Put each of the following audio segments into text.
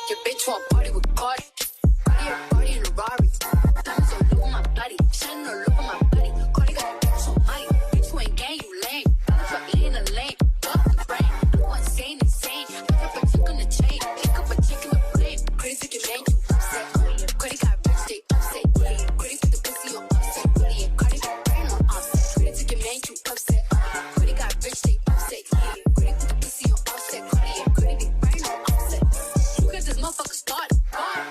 your bitch want party with Cardi. Party in a Rari. Diamonds all over my body. Shining all over my body. Cardi got a bitch on Molly. Bitch, you ain't gang, you lame. Motherfucker in a lane. Fuck the brain. I go insane. Pick up a chick on the chain. Pick up a chick in the plane. Crazy to get made you upset. Cardi got rich, they upset. Cardi put the pussy on upset. Cardi got brain on offset. Crazy to get made you upset. Cardi got rich, they upset. Cardi put the pussy on offset. Cardi big brain on offset. You got this motherfucker started.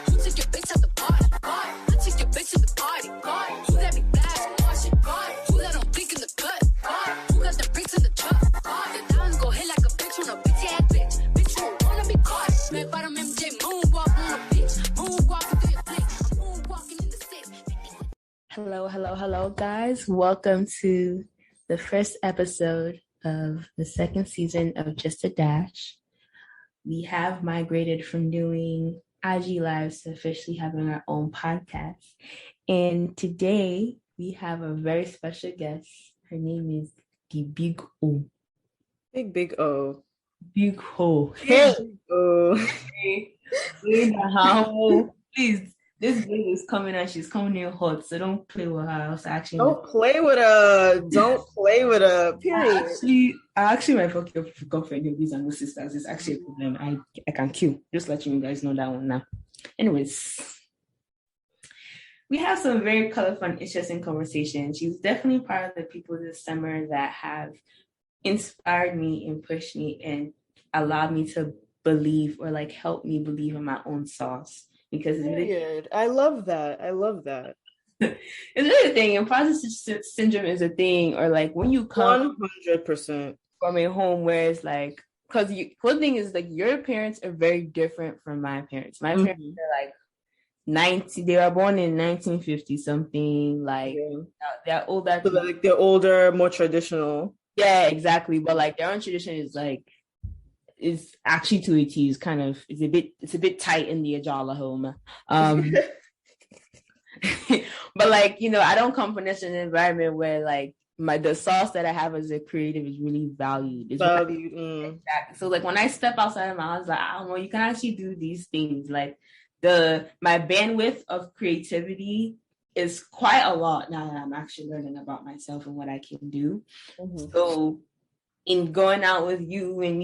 Who took your bitch at the party? I took your bitch at the party. Who that be bad? Martian. Who that don't think in the gut? Who got the bricks in the truck? The diamonds go hit like a bitch on a bitch ass bitch. Bitch, you don't wanna be caught. Man, bottom MJ moonwalk on a bitch. Moonwalking through your flick. Moonwalking in the six. Hello, guys. Welcome to the first episode of the second season of Just a Dash. We have migrated from doing IG Lives to officially having our own podcast. And today we have a very special guest. Her name is the Big O. Big O. Big O. Hey. Oh. Please. This girl is coming and she's coming in hot, so don't play with her. Don't play with her. Period. I actually might fuck your girlfriend, your these and no sisters. It's actually a problem. I can kill. Just letting you guys know that one now. Anyways, we have some very colorful and interesting conversations. She's definitely part of the people this summer that have inspired me and pushed me and allowed me to believe or like help me believe in my own sauce. Because I love that. It's really a thing. Imposter syndrome is a thing, or like when you come 100% from a home where it's like, because one thing is like your parents are very different from my parents. My parents are like 90. They were born in 1950 something. Like they're older. So like they're older, more traditional. Yeah, exactly. But like their own tradition is like. Is actually to a T. Is kind of it's a bit tight in the Ajala home. But like, you know, I don't come from this environment where like the sauce that I have as a creative is really valued. Exactly. So like when I step outside of my house, like I don't know, you can actually do these things. Like my bandwidth of creativity is quite a lot now that I'm actually learning about myself and what I can do. So in going out with you and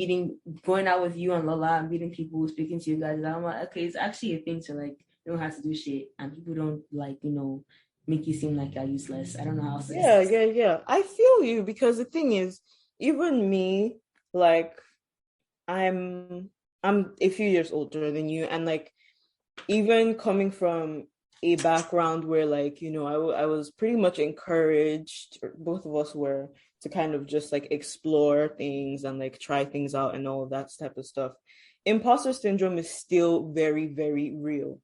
going out with you and Lola and meeting people, speaking to you guys, I'm like, okay, it's actually a thing to like, you don't have to do shit and people don't like, you know, make you seem like you're useless. I don't know how else to say. Yeah. I feel you because the thing is, even me, like, I'm a few years older than you, and like, even coming from a background where like, you know, I was pretty much encouraged, or both of us were, to kind of just like explore things and like try things out and all of that type of stuff. Imposter syndrome is still very, very real.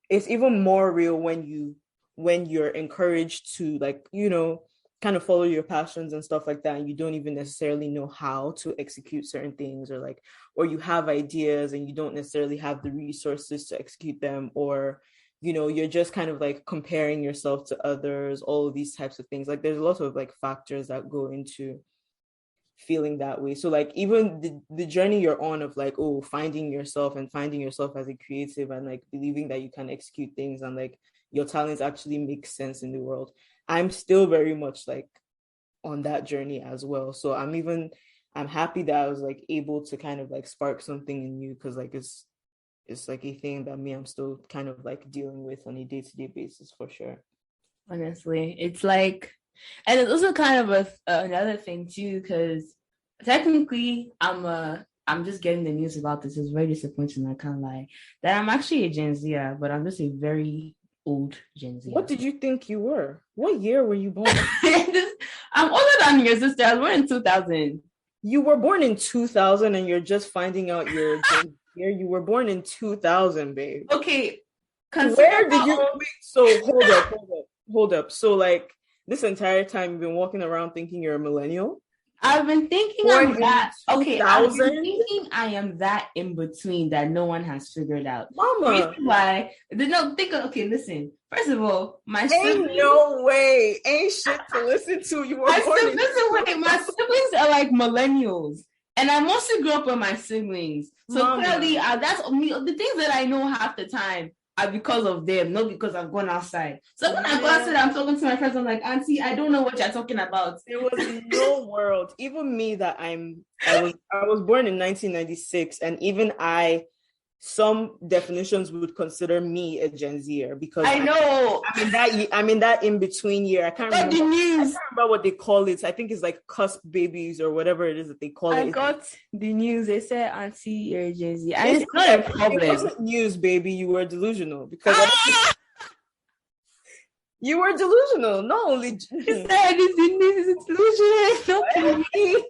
It's even more real when you're encouraged to like, you know, kind of follow your passions and stuff like that, and you don't even necessarily know how to execute certain things, or you have ideas and you don't necessarily have the resources to execute them, or you know, you're just kind of like comparing yourself to others, all of these types of things. Like there's a lot of like factors that go into feeling that way. So like even the journey you're on of like, finding yourself as a creative and like believing that you can execute things and like your talents actually make sense in the world. I'm still very much like on that journey as well. So I'm happy that I was like able to kind of like spark something in you, because like it's like a thing that I'm still kind of like dealing with on a day-to-day basis for sure. Honestly, it's like, and it's also kind of another thing too, because technically I'm just getting the news about this. It's very disappointing. I can't lie that I'm actually a Gen Zer, but I'm just a very old Gen Z. What did you think you were? What year were you born? I'm older than your sister. I was born in 2000. You were born in 2000 and you're just finding out your year. You were born in 2000, babe. Okay. Where did you... So hold up. So like this entire time you've been walking around thinking you're a millennial? I've been thinking I'm that. Okay, I've been 2000? thinking I am that in between that no one has figured out. Mama. The reason why? Okay, listen. First of all, my siblings... Ain't no way. Ain't shit to listen to. You were born in... Listen, wait. My siblings are like millennials. And I mostly grew up with my siblings. So clearly, that's me. The things that I know half the time are because of them, not because I've gone outside. So when I go outside, I'm talking to my friends. I'm like, Auntie, I don't know what you're talking about. There was no world. Even me that I was born in 1996, and even some definitions would consider me a Gen Zer because I know I'm in that in between year. I can't remember. The news. I can't remember what they call it. I think it's like cusp babies or whatever it is that they call it. I got the news. They said, Auntie, you're a Gen Z. And it's not a problem. It wasn't news, baby. You were delusional because you were delusional. Not only said it's delusional. Not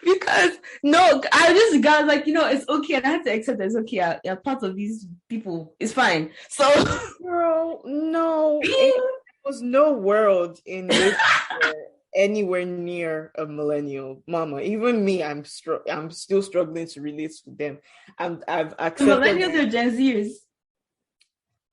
because I just got like, it's okay, and I had to accept that it's okay. You're part of these people. It's fine. So, girl, no, there was no world in which anywhere near a millennial, mama. Even me, I'm still struggling to relate to them. I've accepted. Millennials are Gen Zers.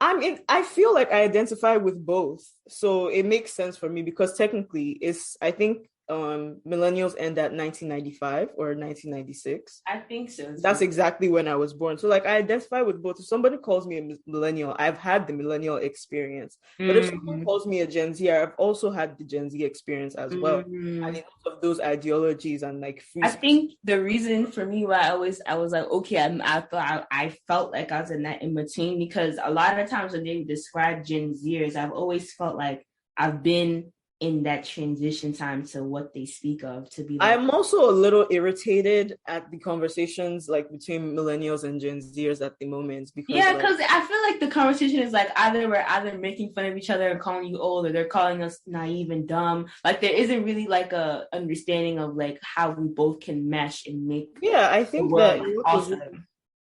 I feel like I identify with both, so it makes sense for me because technically, I think. Millennials end at 1995 or 1996. I think so. That's exactly when I was born. So like I identify with both. If somebody calls me a millennial, I've had the millennial experience. But if someone calls me a Gen Z, I've also had the Gen Z experience as well. And in terms of those ideologies and like I think the reason for me why I was like, okay, I felt like I was in that in between, because a lot of times when they describe Gen Zers, I've always felt like I've been in that transition time to what they speak of, to be like, I'm also a little irritated at the conversations like between millennials and Gen Zers at the moment because I feel like the conversation is like we're either making fun of each other and calling you old, or they're calling us naive and dumb. Like there isn't really like a understanding of like how we both can mesh and make I think that awesome.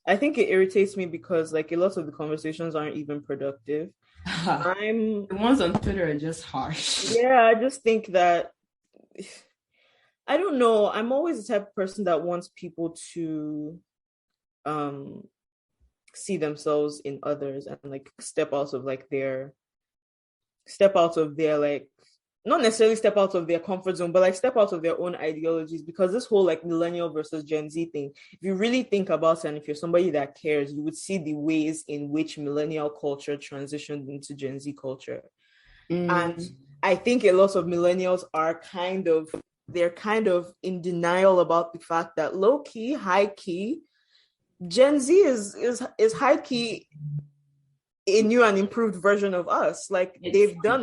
I think it irritates me because like a lot of the conversations aren't even productive. The ones on Twitter are just harsh. Yeah, I just think that I don't know. I'm always the type of person that wants people to see themselves in others and like step out of their like, not necessarily step out of their comfort zone, but like step out of their own ideologies, because this whole like millennial versus Gen Z thing, if you really think about it, and if you're somebody that cares, you would see the ways in which millennial culture transitioned into Gen Z culture. And I think a lot of millennials are kind of in denial about the fact that low key, high key, Gen Z is high key a new and improved version of us. Like they've done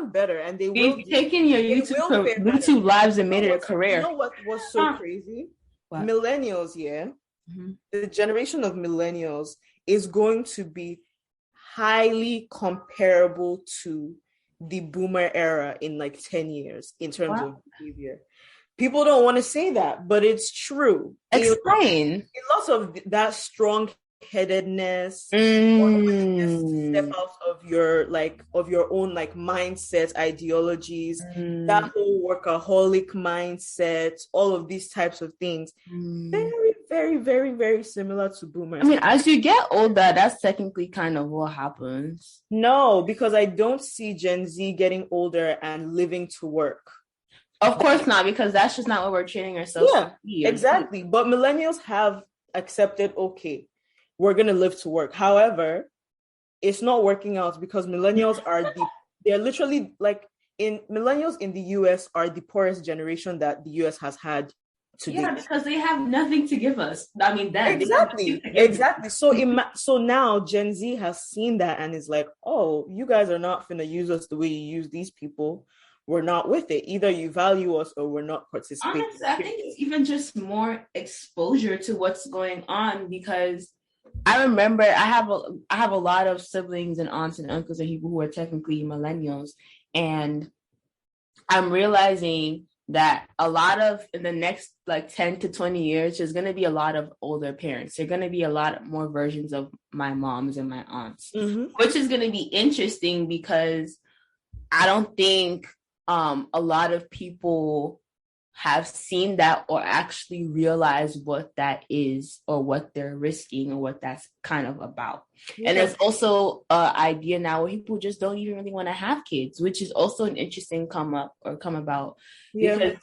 better, and they've taken your YouTube lives and made it a career. You know what was so crazy? What? Millennials, the generation of millennials is going to be highly comparable to the boomer era in like 10 years in terms of behavior. People don't want to say that, but it's true. Explain. A lot of that strong headedness, step out of your own like mindset, ideologies, that whole workaholic mindset, all of these types of things, very, very, very, very similar to boomers. I mean, as you get older, that's technically kind of what happens. No, because I don't see Gen Z getting older and living to work. Of course not, because that's just not what we're training ourselves to be. Exactly. But millennials have accepted, okay, we're going to live to work. However, it's not working out because millennials they're literally like millennials in the US are the poorest generation that the US has had to date. Yeah, because they have nothing to give us. I mean, Exactly. So now Gen Z has seen that and is like, oh, you guys are not finna use us the way you use these people. We're not with it. Either you value us or we're not participating. Honestly, I think it's even just more exposure to what's going on, because I remember I have a lot of siblings and aunts and uncles and people who are technically millennials, and I'm realizing that a lot of in the next like 10 to 20 years, there's going to be a lot of older parents. There're going to be a lot more versions of my moms and my aunts, which is going to be interesting because I don't think a lot of people have seen that or actually realize what that is or what they're risking or what that's kind of about. Yeah. And there's also an idea now where people just don't even really want to have kids, which is also an interesting come about. Because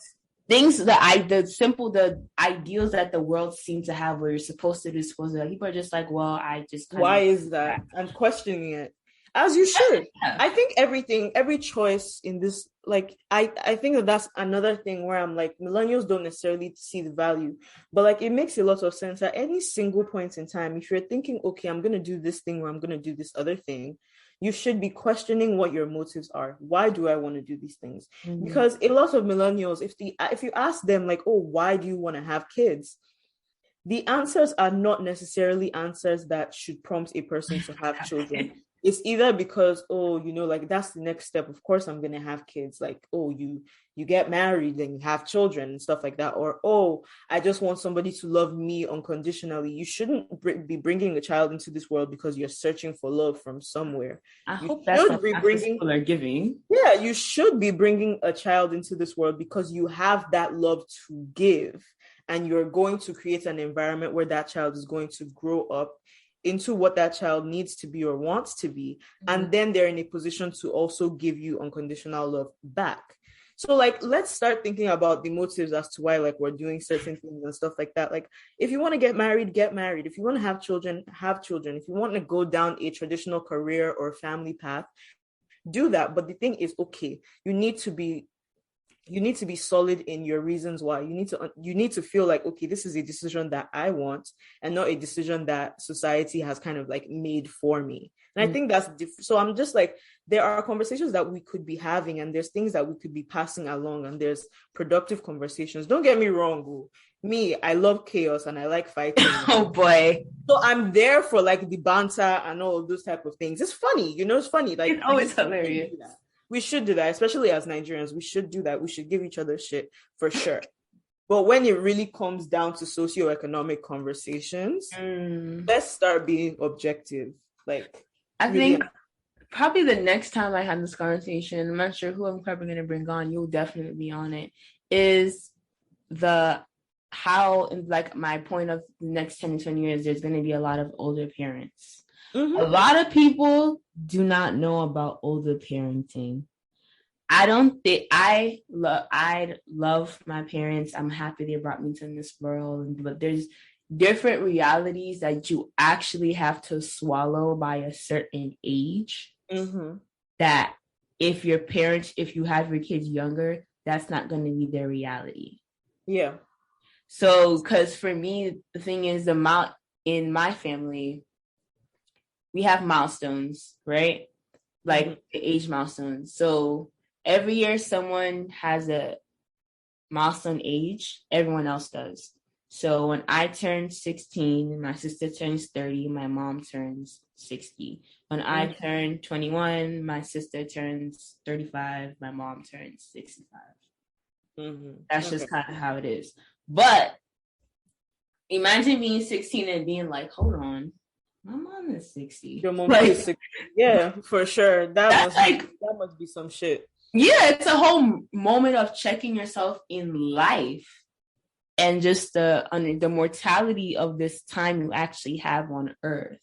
things that the ideals that the world seems to have where you're supposed to do, people are just like, well, I just why is that? I'm questioning it, as you should. Yeah. I think every choice in this, like, I think that's another thing where I'm like, millennials don't necessarily see the value, but like, it makes a lot of sense at any single point in time. If you're thinking, okay, I'm gonna do this thing or I'm gonna do this other thing, you should be questioning what your motives are. Why do I want to do these things? Mm-hmm. Because a lot of millennials, if you ask them like, oh, why do you want to have kids? The answers are not necessarily answers that should prompt a person to have children. It's either because, oh, like, that's the next step. Of course, I'm going to have kids. Like, oh, you get married, then you have children and stuff like that. Or, oh, I just want somebody to love me unconditionally. You shouldn't be bringing a child into this world because you're searching for love from somewhere. I hope that's what people are giving. Yeah, you should be bringing a child into this world because you have that love to give. And you're going to create an environment where that child is going to grow up into what that child needs to be or wants to be. Mm-hmm. And then they're in a position to also give you unconditional love back. So, like, let's start thinking about the motives as to why, like, we're doing certain things and stuff like that. Like, if you want to get married, get married. If you want to have children, have children. If you want to go down a traditional career or family path, do that. But the thing is, okay, you need to be solid in your reasons why. You need to feel like, okay, this is a decision that I want and not a decision that society has kind of like made for me. And I think that's so I'm just like, there are conversations that we could be having and there's things that we could be passing along and there's productive conversations. Don't get me wrong. Me, I love chaos and I like fighting. Oh boy. So I'm there for like the banter and all of those type of things. It's funny, it's funny. Like, it's always hilarious. We should do that, especially as Nigerians. We should do that. We should give each other shit for sure. But when it really comes down to socioeconomic conversations, let's start being objective. Like, I think probably the next time I have this conversation, I'm not sure who I'm probably going to bring on, you'll definitely be on it, is how, like, my point of the next 10 to 20 years, there's going to be a lot of older parents. Mm-hmm. A lot of people do not know about older parenting. I don't think I love my parents. I'm happy they brought me to this world, but there's different realities that you actually have to swallow by a certain age. Mm-hmm. That if you have your kids younger, that's not going to be their reality. Yeah. So, because for me, the thing is, in my family, we have milestones, right? Like the age milestones. So every year someone has a milestone age, everyone else does. So when I turn 16, my sister turns 30, my mom turns 60. When I turn 21, my sister turns 35, my mom turns 65. That's just kind of how it is. But imagine being 16 and being like, hold on, my mom is 60. Your mom is 60. Yeah, for sure. That must be some shit. Yeah, it's a whole moment of checking yourself in life and just the mortality of this time you actually have on Earth.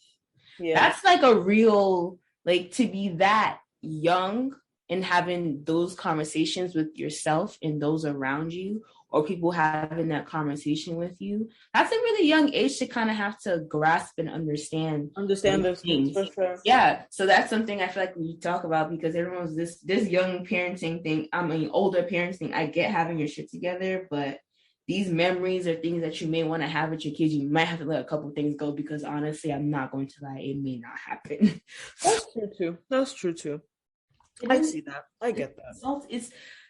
Yeah. That's like a real, like, to be that young and having those conversations with yourself and those around you, or people having that conversation with you, that's a really young age to kind of have to grasp and understand those things, for sure. Yeah, so that's something I feel like we talk about, because everyone's this young parenting thing. I mean, older parenting. I get having your shit together, but these memories are things that you may want to have with your kids. You might have to let a couple of things go, because honestly, I'm not going to lie, it may not happen. That's true too. I see that. I get that.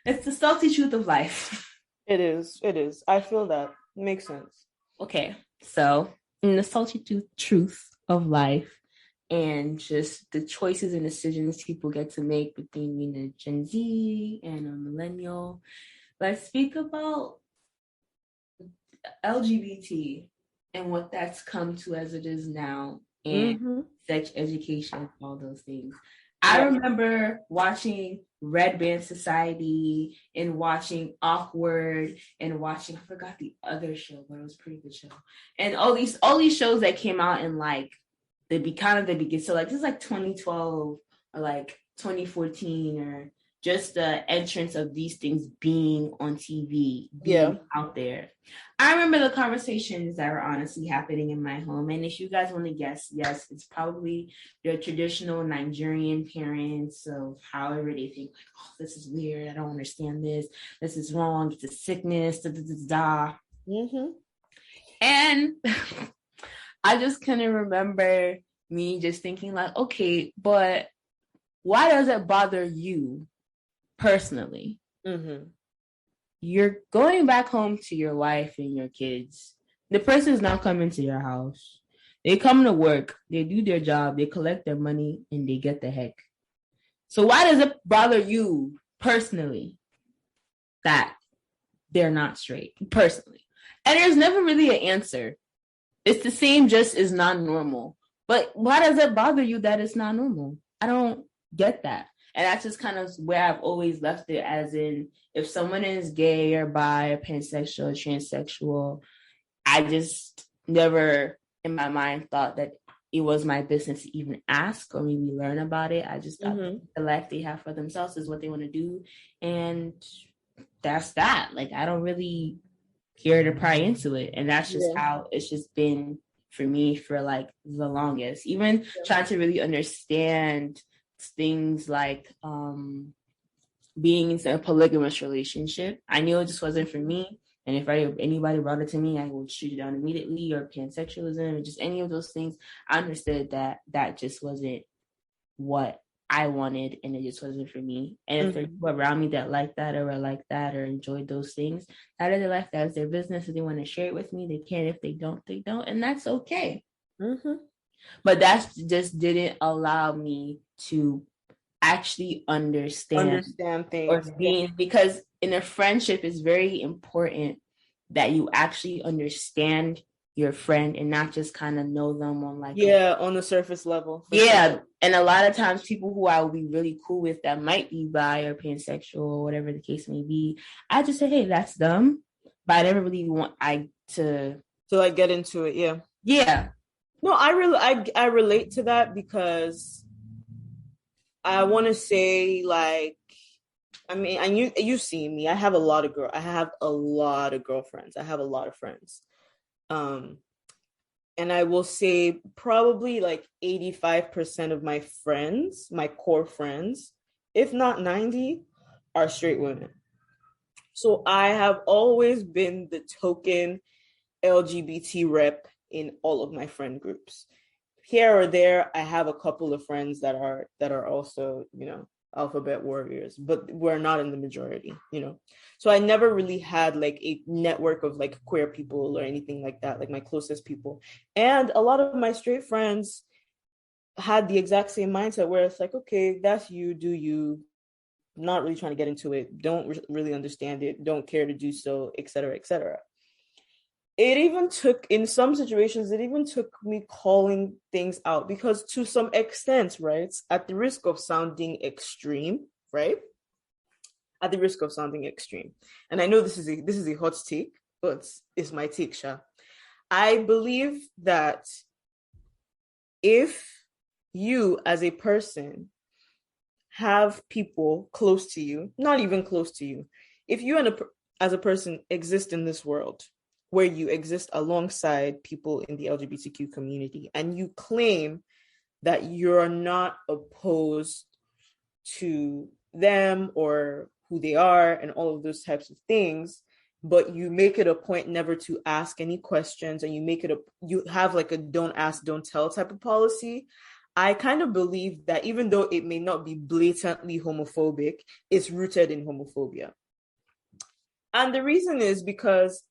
It's the salty truth of life. It is. I feel that. Makes sense. Okay, so in the salty truth of life and just the choices and decisions people get to make between being a Gen Z and a millennial, let's speak about LGBT and what that's come to as it is now, and sex education, all those things. I remember watching Red Band Society and watching Awkward and watching, I forgot the other show, but it was a pretty good show. And all these shows that came out in like the beginning. So like this is like 2012 or like 2014 or just the entrance of these things being on TV, being out there. I remember the conversations that were honestly happening in my home. And if you guys want to guess, yes, it's probably your traditional Nigerian parents of however they think, like, oh, this is weird. I don't understand this. This is wrong. It's a sickness. Da, da, da, da. Mm-hmm. And I just kind of remember me just thinking like, okay, but why does it bother you personally? Mm-hmm. You're going back home to your wife and your kids. The person's not coming to your house. They come to work, they do their job, they collect their money, and they get the heck. So why does it bother you personally that they're not straight? Personally. And there's never really an answer. It's the same, just is not normal. But why does it bother you that it's not normal? I don't get that. And that's just kind of where I've always left it, as in, if someone is gay or bi or pansexual or transsexual, I just never in my mind thought that it was my business to even ask or maybe learn about it. I just thought the life they have for themselves is what they want to do. And that's that. Like, I don't really care to pry into it. And that's just how it's just been for me for like the longest. Even trying to really understand things like being in a polygamous relationship. I knew it just wasn't for me. And if anybody brought it to me, I would shoot it down immediately, or pansexualism, or just any of those things. I understood that that just wasn't what I wanted, and it just wasn't for me. And if there are people around me that like that or were like that or enjoyed those things, that is their life, that's their business. If they want to share it with me, they can. If they don't, they don't. And that's okay. Mm-hmm. But that just didn't allow me to actually understand things, or being, because in a friendship it's very important that you actually understand your friend and not just kind of know them on like on the surface level. Sure. And a lot of times people who I will be really cool with that might be bi or pansexual or whatever the case may be, I just say, hey, that's them, but I never really want to like get into it. No, I relate to that, because I want to say, like, I mean, and you see me, I have a lot of girlfriends. I have a lot of friends. And I will say probably like 85% of my friends, my core friends, if not 90, are straight women. So I have always been the token LGBT rep in all of my friend groups. Here or there, I have a couple of friends that are also, alphabet warriors, but we're not in the majority, So I never really had like a network of like queer people or anything like that, like my closest people. And a lot of my straight friends had the exact same mindset where it's like, okay, that's you, do you, not really trying to get into it, don't really understand it, don't care to do so, etc., etc. It even took, in some situations, me calling things out, because to some extent, right, at the risk of sounding extreme, and I know this is a hot take, but it's my take, Sha. I believe that if you as a person have people close to you, not even close to you, if you as a person exist in this world, where you exist alongside people in the LGBTQ community, and you claim that you're not opposed to them or who they are and all of those types of things, but you make it a point never to ask any questions, and you have like a don't ask, don't tell type of policy, I kind of believe that even though it may not be blatantly homophobic, it's rooted in homophobia. And the reason is because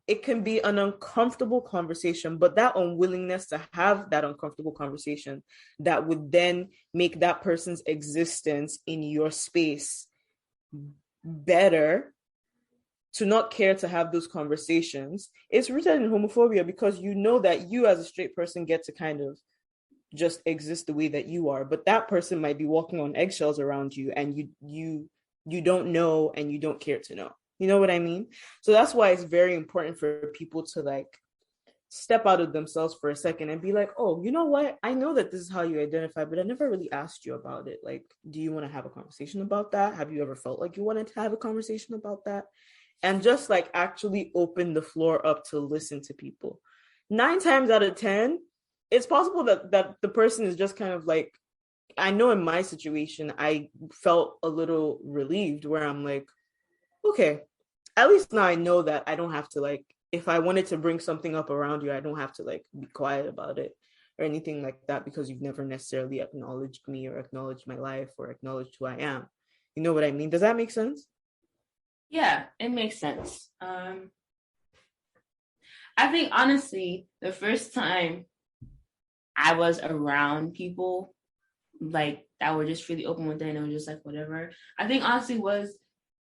it can be an uncomfortable conversation, but that unwillingness to have that uncomfortable conversation that would then make that person's existence in your space better, to not care to have those conversations, it's rooted in homophobia, because you know that you as a straight person get to kind of just exist the way that you are, but that person might be walking on eggshells around you, and you don't know, and you don't care to know. You know what I mean? So that's why it's very important for people to step out of themselves for a second and be like, oh, you know what? I know that this is how you identify, but I never really asked you about it. Like, do you want to have a conversation about that? Have you ever felt like you wanted to have a conversation about that? And just like actually open the floor up to listen to people. 9 times out of 10, it's possible that the person is just kind of like, I know in my situation, I felt a little relieved where I'm like, okay, at least now I know that I don't have to like, if I wanted to bring something up around you, I don't have to like be quiet about it or anything like that because you've never necessarily acknowledged me or acknowledged my life or acknowledged who I am. You know what I mean? Does that make sense? Yeah, it makes sense. I think honestly, the first time I was around people like that were just really open with it and it was just like whatever, I think honestly was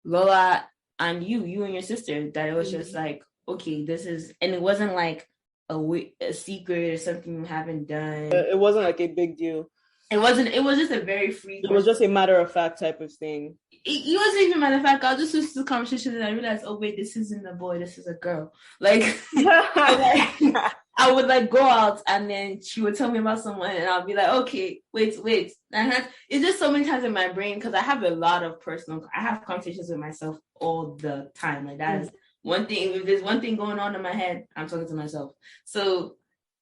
Lola and you and your sister, that it was just like, okay, this is, and it wasn't like a secret or something you haven't done. It wasn't like a big deal. It was just a very free. It was just a matter of fact type of thing. It wasn't even a matter of fact. I just listened to the conversation and I realized, oh wait, this isn't a boy, this is a girl. Like, I would like go out and then she would tell me about someone and I'll be like, okay, wait. It's just so many times in my brain because I have a lot of I have conversations with myself all the time. Like that is one thing. If there's one thing going on in my head, I'm talking to myself. So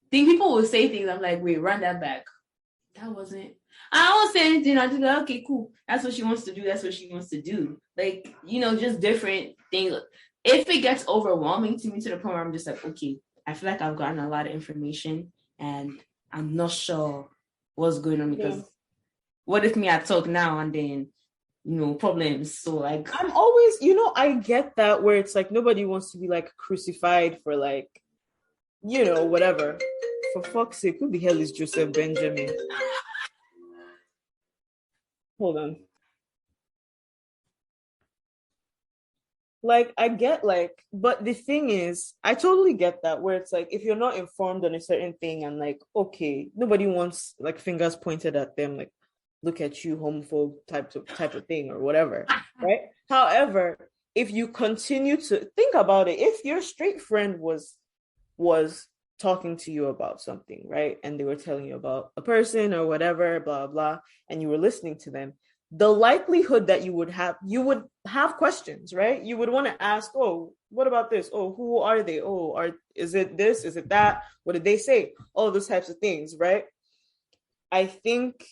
I think people will say things. I'm like, wait, run that back. That wasn't. I don't say anything. I just go, okay, cool. That's what she wants to do. That's what she wants to do. Like, just different things. If it gets overwhelming to me to the point where I'm just like, okay, I feel like I've gotten a lot of information and I'm not sure what's going on because what if me I talk now and then, problems. So like, I'm always, I get that where it's like nobody wants to be like crucified for like, whatever. For fuck's sake, who the hell is Joseph Benjamin? Hold on. Like, I get but the thing is, I totally get that where it's like, if you're not informed on a certain thing and like, okay, nobody wants like fingers pointed at them, like, look at you, homophobe type of thing or whatever, right? However, if you continue to think about it, if your straight friend was talking to you about something, right? And they were telling you about a person or whatever, blah, blah, and you were listening to them, the likelihood that you would have questions, right? You would want to ask, oh, what about this? Oh, who are they? Oh, is it this? Is it that? What did they say? All those types of things, right? I think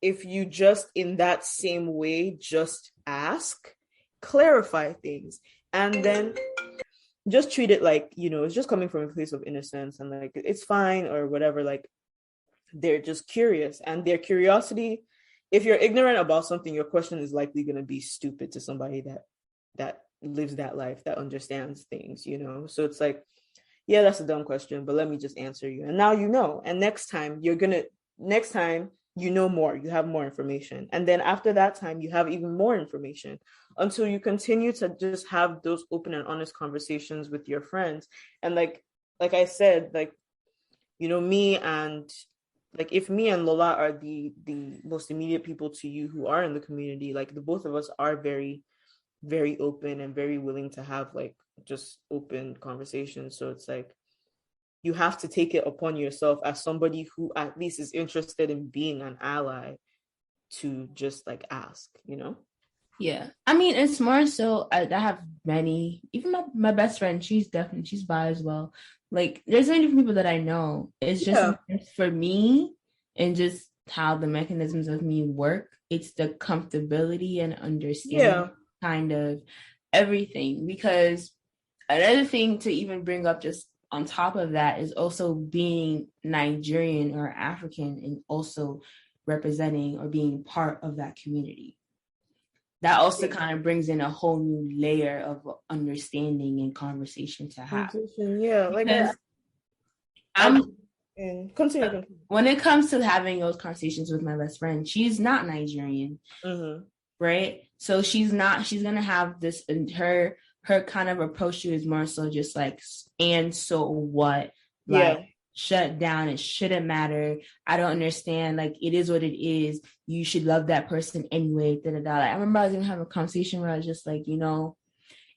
if you just in that same way, just ask, clarify things, and then just treat it like, it's just coming from a place of innocence and like, it's fine or whatever. Like, they're just curious, and their curiosity, if you're ignorant about something, your question is likely going to be stupid to somebody that lives that life, that understands things, So it's like, yeah, that's a dumb question, but let me just answer you. And now and next time more, you have more information. And then after that time, you have even more information until you continue to just have those open and honest conversations with your friends. And like I said, like, me and like, if me and Lola are the most immediate people to you who are in the community, like the both of us are very, very open and very willing to have like just open conversations. So it's like, you have to take it upon yourself as somebody who at least is interested in being an ally to just like ask, Yeah. I mean, it's more so I have many, even my best friend, she's bi as well. Like, there's many different people that I know. It's just for me and just how the mechanisms of me work. It's the comfortability and understanding kind of everything. Because another thing to even bring up just on top of that is also being Nigerian or African and also representing or being part of that community. That also kind of brings in a whole new layer of understanding and conversation to have. Yeah, like continue. When it comes to having those conversations with my best friend, she's not Nigerian, right? So she's gonna have this, and her kind of approach to is more so just like, and so what? Like, shut down. It shouldn't matter. I don't understand. Like, it is what it is. You should love that person anyway. Like, I remember I was gonna have a conversation where I was just like,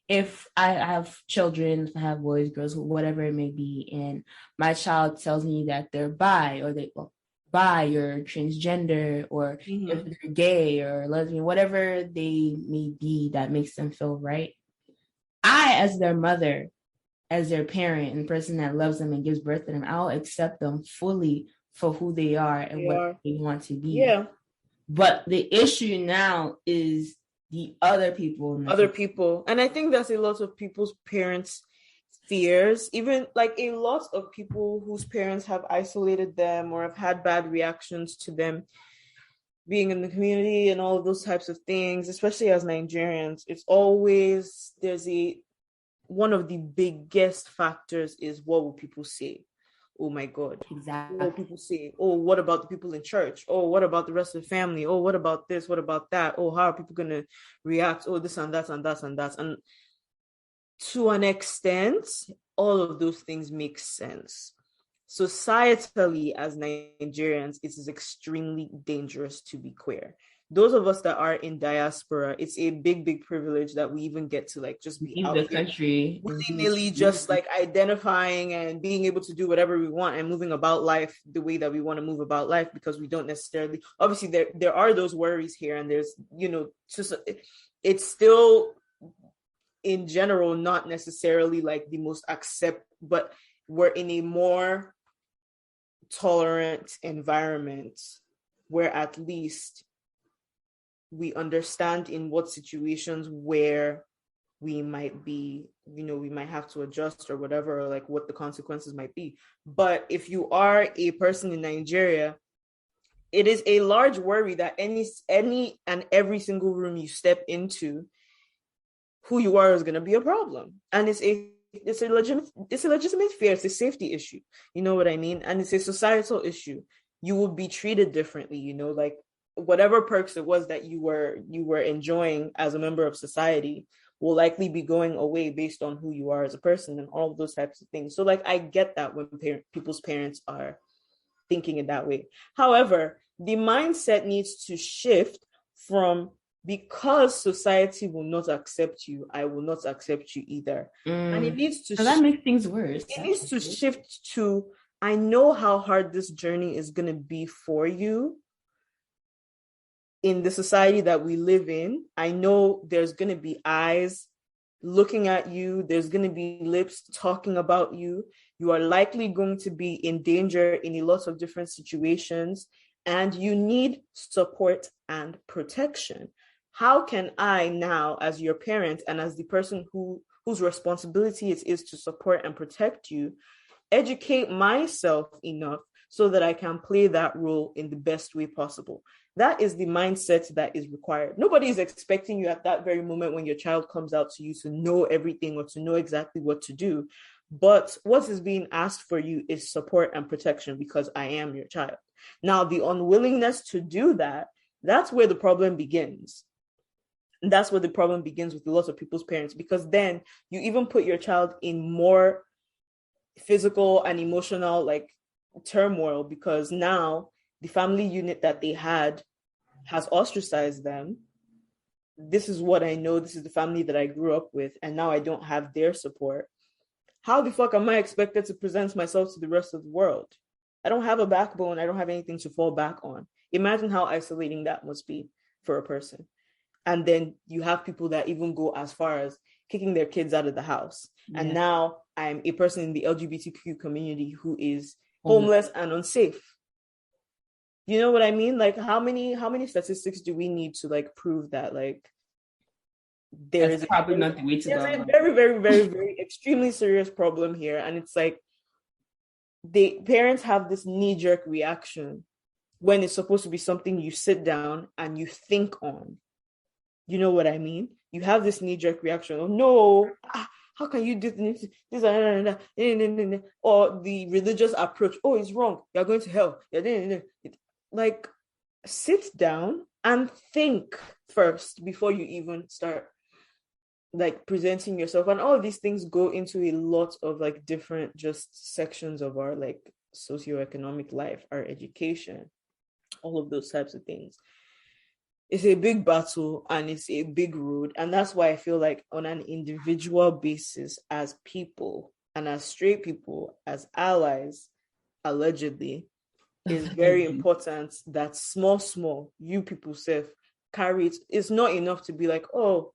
if I have children, if I have boys, girls, whatever it may be, and my child tells me that they're bi or bi or transgender, or if they're gay or lesbian, whatever they may be that makes them feel right, I, as their mother, as their parent and person that loves them and gives birth to them, I'll accept them fully for who they are and what they want to be. Yeah. But the issue now is the other people. And I think that's a lot of people's parents' fears. Even like a lot of people whose parents have isolated them or have had bad reactions to them being in the community and all of those types of things, especially as Nigerians, it's always one of the biggest factors is what will people say? Oh my God. Exactly. What will people say? Oh, what about the people in church? Oh, what about the rest of the family? Oh, what about this? What about that? Oh, how are people going to react? Oh, this and that and that and that. And to an extent, all of those things make sense. Societally, as Nigerians, it is extremely dangerous to be queer. Those of us that are in diaspora, it's a big privilege that we even get to like just be out the country, willy-nilly, just like identifying and being able to do whatever we want and moving about life the way that we want to move about life, because we don't necessarily, obviously there are those worries here, and there's, just it's still in general not necessarily like the most but we're in a more tolerant environment where at least we understand in what situations where we might be, we might have to adjust or whatever, or like what the consequences might be. But if you are a person in Nigeria, it is a large worry that any and every single room you step into, who you are is going to be a problem. And it's a legitimate fear. It's a safety issue. You know what I mean? And it's a societal issue. You will be treated differently, like whatever perks it was that you were enjoying as a member of society will likely be going away based on who you are as a person and all of those types of things. So like, I get that when people's parents are thinking in that way. However, the mindset needs to shift from, because society will not accept you, I will not accept you either. And it needs to that makes things worse. It needs to shift to, I know how hard this journey is going to be for you in the society that we live in. I know there's going to be eyes looking at you. There's going to be lips talking about you. You are likely going to be in danger in a lot of different situations, and you need support and protection. How can I now, as your parent and as the person whose responsibility it is to support and protect you, educate myself enough so that I can play that role in the best way possible? That is the mindset that is required. Nobody is expecting you at that very moment when your child comes out to you to know everything or to know exactly what to do. But what is being asked for you is support and protection, because I am your child. Now, the unwillingness to do that, that's where the problem begins. And that's where the problem begins with a lot of people's parents, because then you even put your child in more physical and emotional like turmoil, because now the family unit that they had has ostracized them. This is what I know. This is the family that I grew up with, and now I don't have their support. How the fuck am I expected to present myself to the rest of the world? I don't have a backbone. I don't have anything to fall back on. Imagine how isolating that must be for a person. And then you have people that even go as far as kicking their kids out of the house. Yeah. And now I'm a person in the LGBTQ community who is homeless and unsafe. You know what I mean? Like, how many statistics do we need to like prove that like there is probably not the way to go? There's a very, very, very, very extremely serious problem here. And it's like the parents have this knee-jerk reaction when it's supposed to be something you sit down and you think on. You know what I mean? You have this knee-jerk reaction of, no, how can you do this, or the religious approach, oh, it's wrong, you're going to hell. Like, sit down and think first before you even start like presenting yourself. And all of these things go into a lot of like different just sections of our like socioeconomic life, our education, all of those types of things. it's a big battle and it's a big road. And that's why I feel like on an individual basis, as people and as straight people, as allies, allegedly, is very important that small, you people self carry it. It's not enough to be like, oh,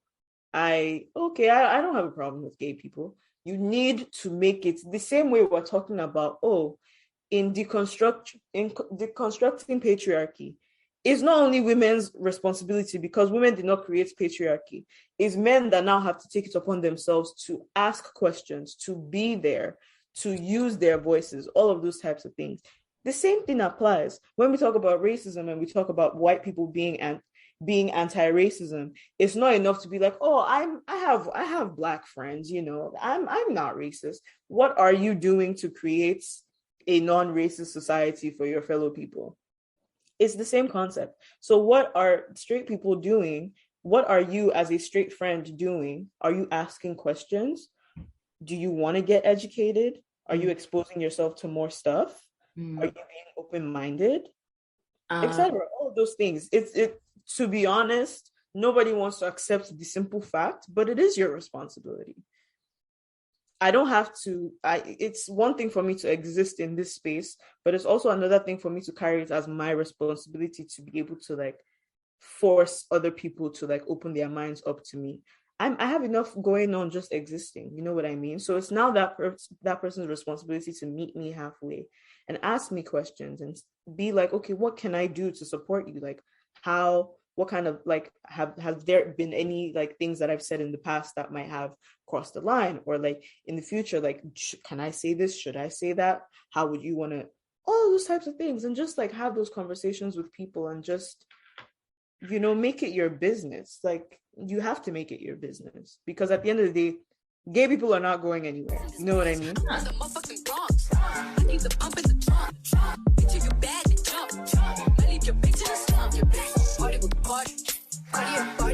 I don't have a problem with gay people. You need to make it the same way we're talking about, in deconstructing patriarchy. It's not only women's responsibility because women did not create patriarchy. It's men that now have to take it upon themselves to ask questions, to be there, to use their voices, all of those types of things. The same thing applies when we talk about racism and we talk about white people being anti-racism. It's not enough to be like, oh, I have Black friends, I'm not racist. What are you doing to create a non-racist society for your fellow people? It's the same concept. So what are straight people doing? What are you as a straight friend doing? Are you asking questions? Do you want to get educated? Are you exposing yourself to more stuff? Are you being open-minded? Etc. All of those things. To be honest, nobody wants to accept the simple fact, but it is your responsibility. I don't have to, it's one thing for me to exist in this space, but it's also another thing for me to carry it as my responsibility to be able to like force other people to like open their minds up to me. I have enough going on just existing, you know what I mean? So it's now that person's responsibility to meet me halfway and ask me questions and be like, okay, what can I do to support you? Like what kind of like, have there been any like things that I've said in the past that might have crossed the line, or like in the future, like, can I say this? Should I say that? How would you want to, all those types of things, and just like have those conversations with people and just, make it your business. Like you have to make it your business because at the end of the day, gay people are not going anywhere. You know what I mean? Party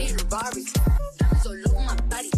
in a Rari. Diamonds all over my body.